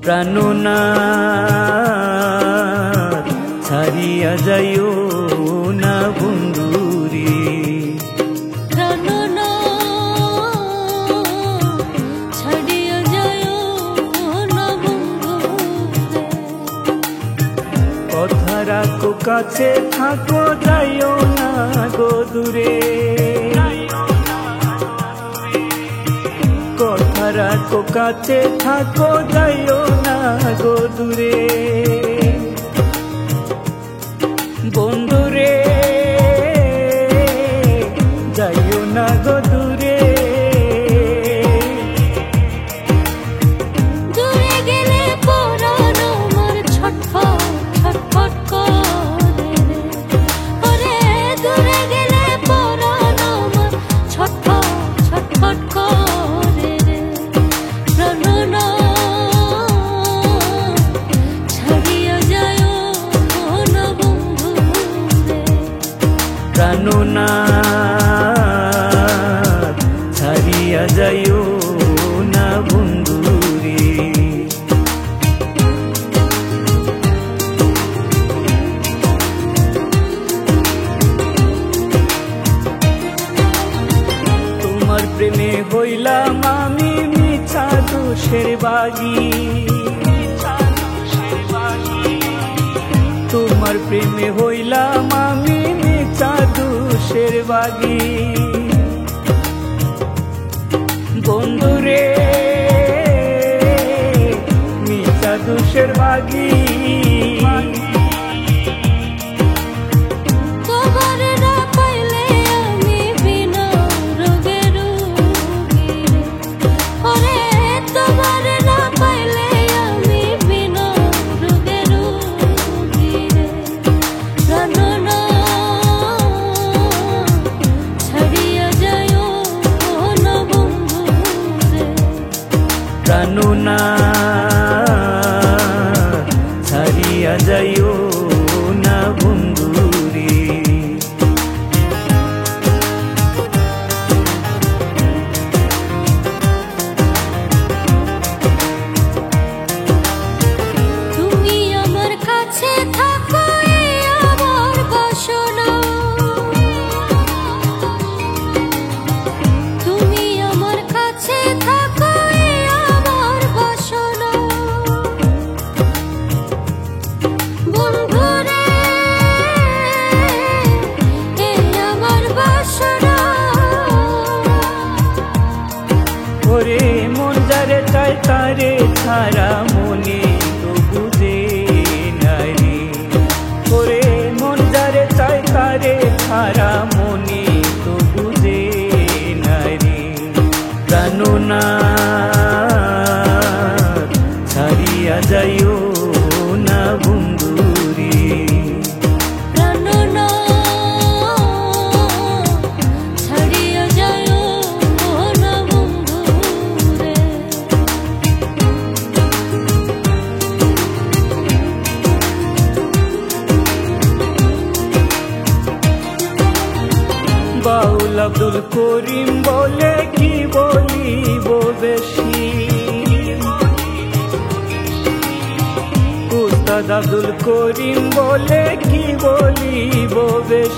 প্রাণনাথ ছাড়িয়া যাইও না বন্ধুরে, ছাড়িয়া যাইও না বন্ধুরে। কথা রাখো কাছে থাকো যাইও না গো দূরে, কথা রাখো কাছে থাকো যাইও না গো দূরে। বন্ধুরে যাইও না গো দূরে, দূরে গেলে পরাণ আমার ছটফট ছটফট করে রে। ওরে দূরে গেলে পরাণ আমার ছটফট ছটফট করে রে। প্রাণনাথ ছাড়িয়া যাইও না বন্ধুরে, প্রাণনাথ ছাড়িয়া যাইও না বন্ধুরে। তোমার প্রেমে হইলাম আমি মিছা দোষের বাগী, তোমার প্রেমে হইলাম আমি মিছা দোষের বাগী। বন্ধুরে মিছা দোষের বাগী, তোমার না পাইলে আমি বিনা রোগে রোগী রে। ওরে তোমার না পাইলে আমি বিনা রোগে রোগী রে। প্রাণনাথ ছাড়িয়া যাইও না বন্ধুরে, প্রাণনাথ ছাড়িয়া যাইও না বন্ধুরে। তুমি আমার কাছে থাকো এই আমার বাসনা। তুমি আমার কাছে থাকো এই আমার বাসনা। বন্ধুরে এই আমার বাসনা। ওরে মন যারে চাই তারে ছাড়া মনে তো বুঝে নাই রে, ওরে মন যারে চাই তারে ছাড়া মনে তো বুঝে নাই রে। প্রাণনাথ ছাড়িয়া যাইও না বন্ধুরে, প্রাণনাথ ছাড়িয়া যাইও না বন্ধুরে। বাউল আব্দুল করিম বলে কি বলিব বেশি, উস্তাদ আব্দুল করিম বলে কি বলিব বেশি।